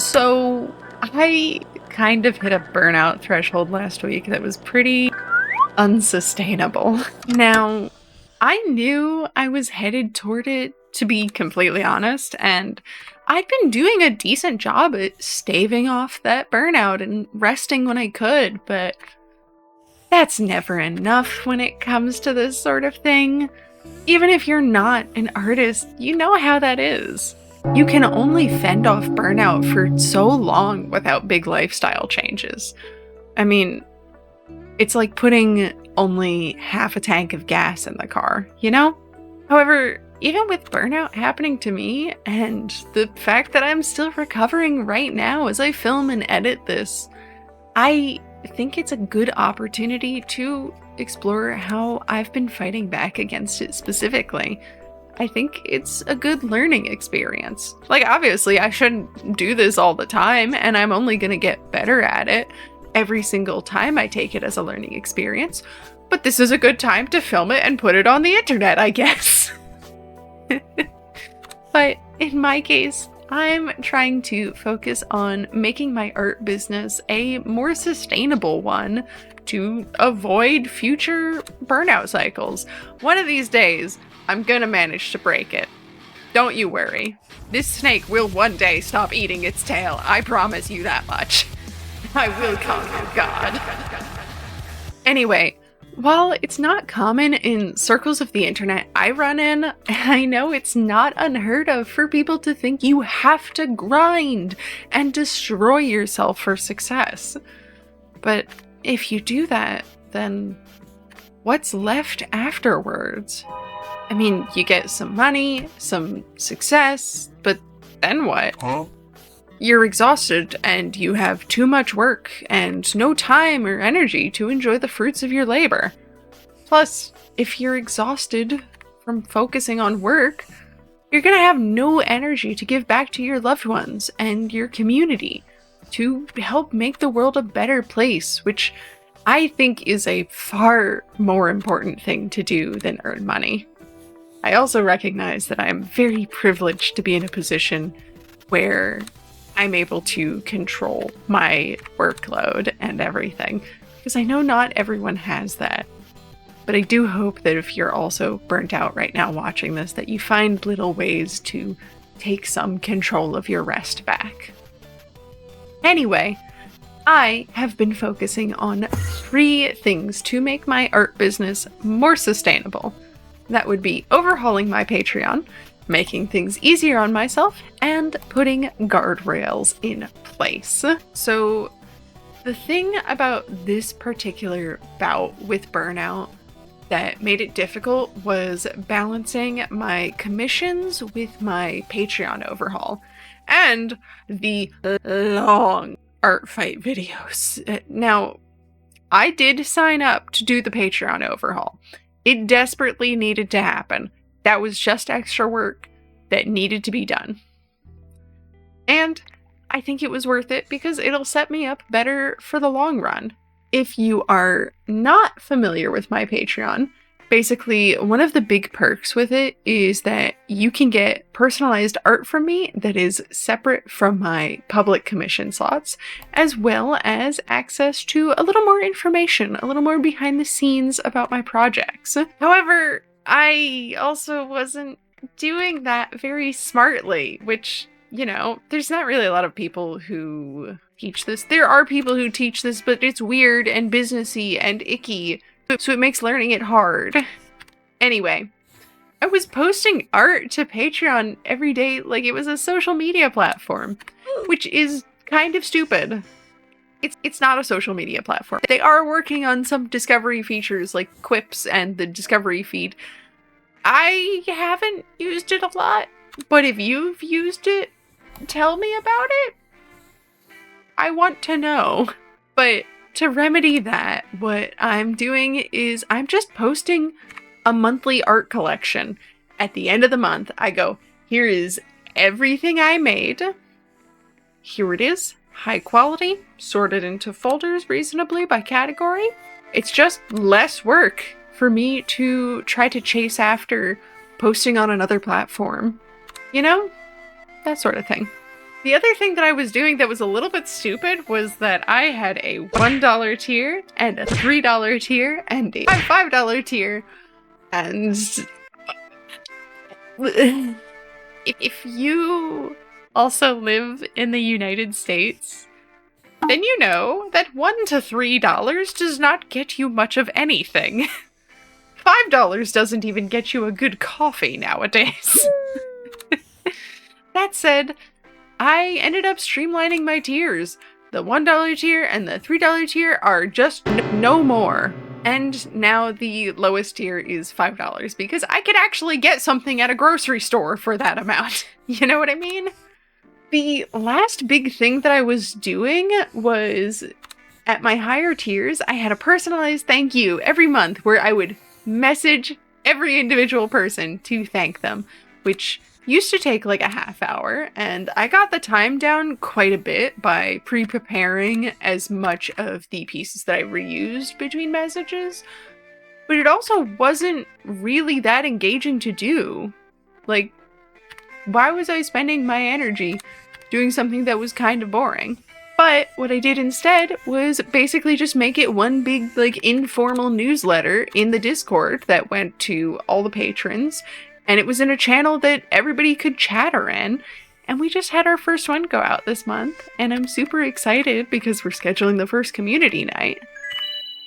So I kind of hit a burnout threshold last week that was pretty unsustainable. Now, I knew I was headed toward it, to be completely honest, and I'd been doing a decent job at staving off that burnout and resting when I could, but that's never enough when it comes to this sort of thing. Even if you're not an artist, you know how that is. You can only fend off burnout for so long without big lifestyle changes. I mean, it's like putting only half a tank of gas in the car, you know? However, even with burnout happening to me, and the fact that I'm still recovering right now as I film and edit this, I think it's a good opportunity to explore how I've been fighting back against it specifically. I think it's a good learning experience. Like, obviously, I shouldn't do this all the time, and I'm only gonna get better at it every single time I take it as a learning experience. But this is a good time to film it and put it on the internet, I guess. But in my case, I'm trying to focus on making my art business a more sustainable one to avoid future burnout cycles. One of these days, I'm gonna manage to break it. Don't you worry. This snake will one day stop eating its tail. I promise you that much. I will conquer God. Anyway, while it's not common in circles of the internet I run in, I know it's not unheard of for people to think you have to grind and destroy yourself for success. But if you do that, then what's left afterwards? I mean, you get some money, some success, but then what? You're exhausted and you have too much work and no time or energy to enjoy the fruits of your labor. Plus, if you're exhausted from focusing on work, you're gonna have no energy to give back to your loved ones and your community to help make the world a better place, which I think is a far more important thing to do than earn money. I also recognize that I am very privileged to be in a position where I'm able to control my workload and everything, because I know not everyone has that. But I do hope that if you're also burnt out right now watching this, that you find little ways to take some control of your rest back. Anyway, I have been focusing on 3 things to make my art business more sustainable. That would be overhauling my Patreon, making things easier on myself, and putting guardrails in place. So the thing about this particular bout with burnout that made it difficult was balancing my commissions with my Patreon overhaul and the long art fight videos. Now, I did sign up to do the Patreon overhaul. It desperately needed to happen. That was just extra work that needed to be done. And I think it was worth it because it'll set me up better for the long run. If you are not familiar with my Patreon, basically one of the big perks with it is that you can get personalized art from me that is separate from my public commission slots, as well as access to a little more information, a little more behind the scenes about my projects. However, I also wasn't doing that very smartly, which, you know, there's not really a lot of people who teach this. There are people who teach this, but it's weird and businessy and icky, so it makes learning it hard. Anyway, I was posting art to Patreon every day like it was a social media platform, which is kind of stupid. It's not a social media platform. They are working on some discovery features like quips and the discovery feed. I haven't used it a lot, but if you've used it, tell me about it. I want to know. But to remedy that, what I'm doing is I'm just posting a monthly art collection. At the end of the month, I go, here is everything I made. Here it is, high quality, sorted into folders reasonably by category. It's just less work for me to try to chase after posting on another platform. You know? That sort of thing. The other thing that I was doing that was a little bit stupid was that I had a $1 tier and a $3 tier and a $5 tier. And if you also live in the United States, then you know that $1 to $3 does not get you much of anything. $5 doesn't even get you a good coffee nowadays. That said, I ended up streamlining my tiers. The $1 tier and the $3 tier are just no more. And now the lowest tier is $5 because I could actually get something at a grocery store for that amount. You know what I mean? The last big thing that I was doing was at my higher tiers, I had a personalized thank you every month where I would message every individual person to thank them, which used to take like a half hour, and I got the time down quite a bit by pre-preparing as much of the pieces that I reused between messages, but it also wasn't really that engaging to do. Like, why was I spending my energy doing something that was kind of boring? But what I did instead was basically just make it one big, like, informal newsletter in the Discord that went to all the patrons, and it was in a channel that everybody could chatter in, and we just had our first one go out this month, and I'm super excited because we're scheduling the first community night.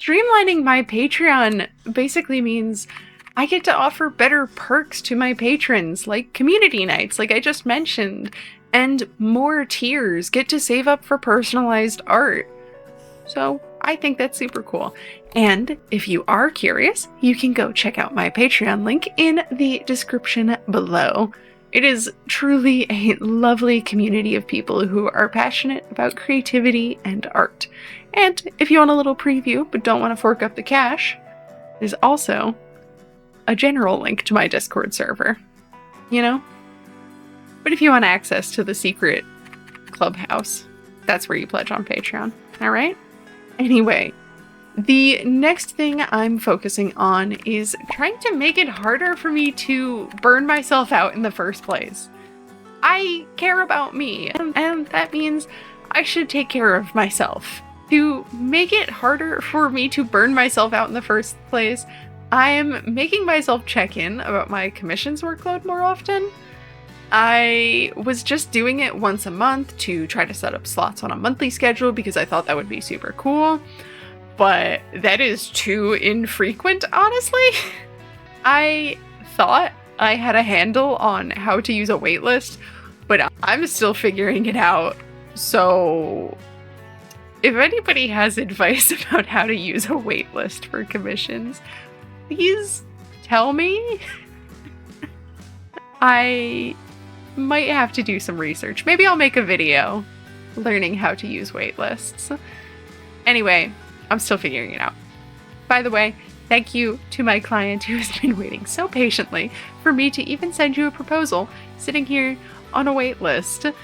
Streamlining my Patreon basically means I get to offer better perks to my patrons, like community nights, like I just mentioned, and more tiers get to save up for personalized art. So I think that's super cool. And if you are curious, you can go check out my Patreon link in the description below. It is truly a lovely community of people who are passionate about creativity and art. And if you want a little preview but don't want to fork up the cash, there's also a general link to my Discord server, you know? But if you want access to the secret clubhouse, that's where you pledge on Patreon, all right? Anyway, the next thing I'm focusing on is trying to make it harder for me to burn myself out in the first place. I care about me, and that means I should take care of myself. To make it harder for me to burn myself out in the first place, I'm making myself check in about my commissions workload more often. I was just doing it once a month to try to set up slots on a monthly schedule because I thought that would be super cool, but that is too infrequent, honestly. I thought I had a handle on how to use a waitlist, but I'm still figuring it out. So if anybody has advice about how to use a waitlist for commissions, please tell me. I might have to do some research. Maybe I'll make a video learning how to use waitlists. Anyway, I'm still figuring it out. By the way, thank you to my client who has been waiting so patiently for me to even send you a proposal sitting here on a waitlist.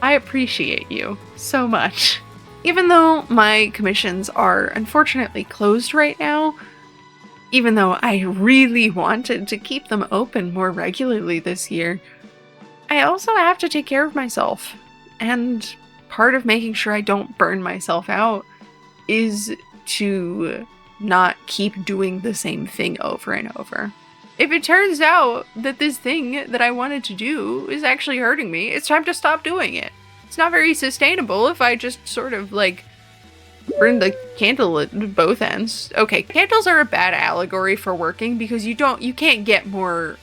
I appreciate you so much. Even though my commissions are unfortunately closed right now, even though I really wanted to keep them open more regularly this year, I also have to take care of myself. And part of making sure I don't burn myself out is to not keep doing the same thing over and over. If it turns out that this thing that I wanted to do is actually hurting me, it's time to stop doing it. It's not very sustainable if I just sort of like burn the candle at both ends. Okay, candles are a bad allegory for working because you can't get more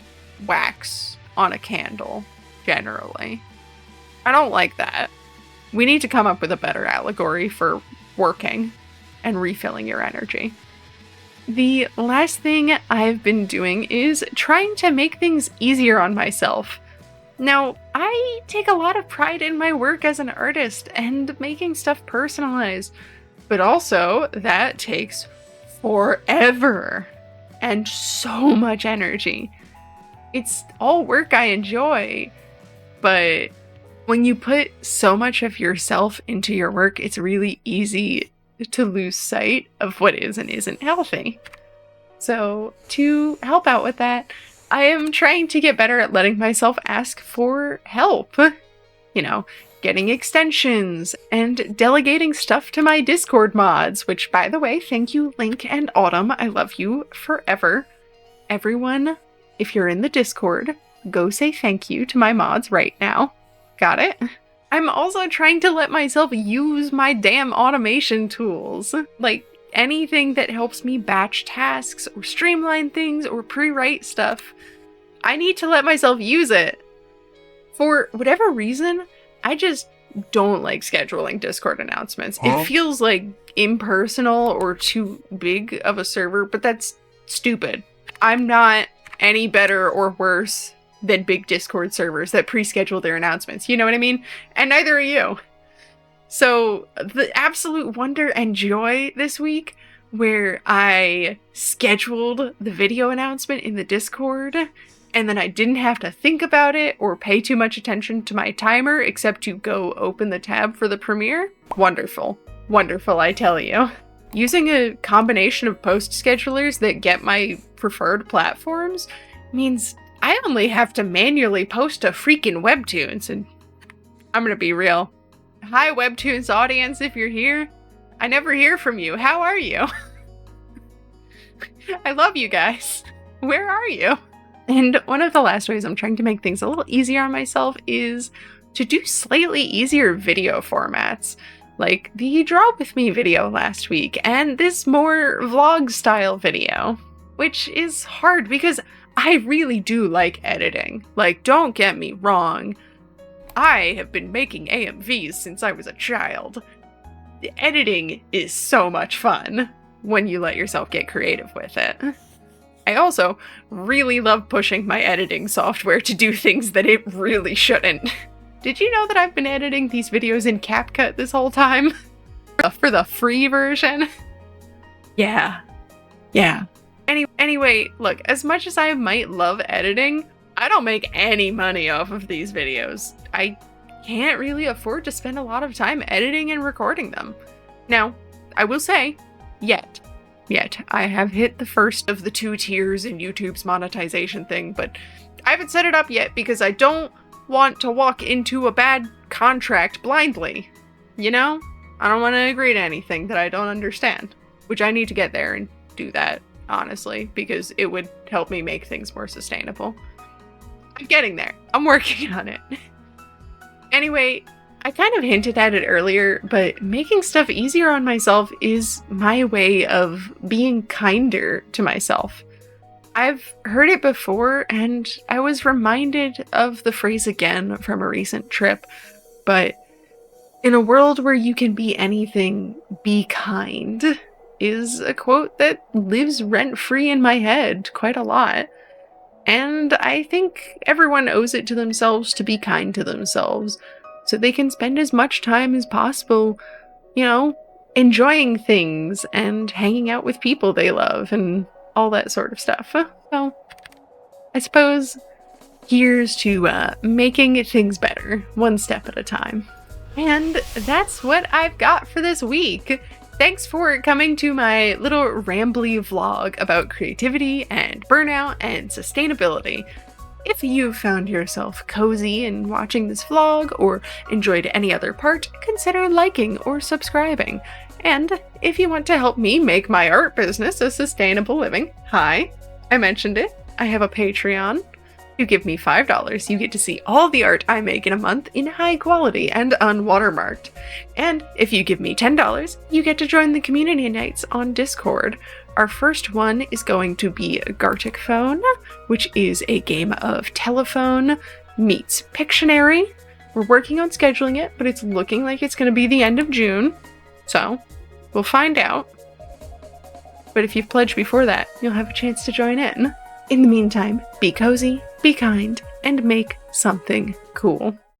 wax on a candle, generally. I don't like that. We need to come up with a better allegory for working and refilling your energy. The last thing I've been doing is trying to make things easier on myself. Now, I take a lot of pride in my work as an artist and making stuff personalized, but also that takes forever and so much energy. It's all work I enjoy, but when you put so much of yourself into your work, it's really easy to lose sight of what is and isn't healthy. So to help out with that, I am trying to get better at letting myself ask for help. getting extensions and delegating stuff to my Discord mods, which, by the way, thank you, Link and Autumn. I love you forever. Everyone, if you're in the Discord, go say thank you to my mods right now. Got it? I'm also trying to let myself use my damn automation tools. Like, anything that helps me batch tasks or streamline things or pre-write stuff, I need to let myself use it. For whatever reason, I just don't like scheduling Discord announcements. It feels like impersonal or too big of a server, but that's stupid. I'm not any better or worse than big Discord servers that pre-schedule their announcements. You know what I mean? And neither are you. So the absolute wonder and joy this week where I scheduled the video announcement in the Discord and then I didn't have to think about it or pay too much attention to my timer except to go open the tab for the premiere. Wonderful. Wonderful, I tell you. Using a combination of post schedulers that get my preferred platforms means I only have to manually post to freaking Webtoons, and I'm gonna be real. Hi, Webtoons audience, if you're here. I never hear from you. How are you? I love you guys. Where are you? And one of the last ways I'm trying to make things a little easier on myself is to do slightly easier video formats, like the Draw With Me video last week and this more vlog style video, which is hard because I really do like editing. Like, don't get me wrong. I have been making AMVs since I was a child. The editing is so much fun when you let yourself get creative with it. I also really love pushing my editing software to do things that it really shouldn't. Did you know that I've been editing these videos in CapCut this whole time? For the free version? Yeah. Anyway, look, as much as I might love editing, I don't make any money off of these videos. I can't really afford to spend a lot of time editing and recording them. Now, I will say, yet, I have hit the first of the 2 tiers in YouTube's monetization thing, but I haven't set it up yet because I don't want to walk into a bad contract blindly. You know? I don't want to agree to anything that I don't understand, which I need to get there and do that, honestly, because it would help me make things more sustainable. I'm getting there. I'm working on it. Anyway, I kind of hinted at it earlier, but making stuff easier on myself is my way of being kinder to myself. I've heard it before, and I was reminded of the phrase again from a recent trip, but in a world where you can be anything, be kind is a quote that lives rent-free in my head quite a lot. And I think everyone owes it to themselves to be kind to themselves, so they can spend as much time as possible, enjoying things and hanging out with people they love and all that sort of stuff. So, I suppose here's to making things better, one step at a time. And that's what I've got for this week. Thanks for coming to my little rambly vlog about creativity and burnout and sustainability. If you found yourself cozy in watching this vlog or enjoyed any other part, consider liking or subscribing. And if you want to help me make my art business a sustainable living, hi, I mentioned it, I have a Patreon. You give me $5, you get to see all the art I make in a month in high quality and unwatermarked. And if you give me $10, you get to join the community nights on Discord. Our first one is going to be Gartic Phone, which is a game of telephone meets Pictionary. We're working on scheduling it, but it's looking like it's going to be the end of June. So, we'll find out. But if you've pledged before that, you'll have a chance to join in. In the meantime, be cozy, be kind, and make something cool.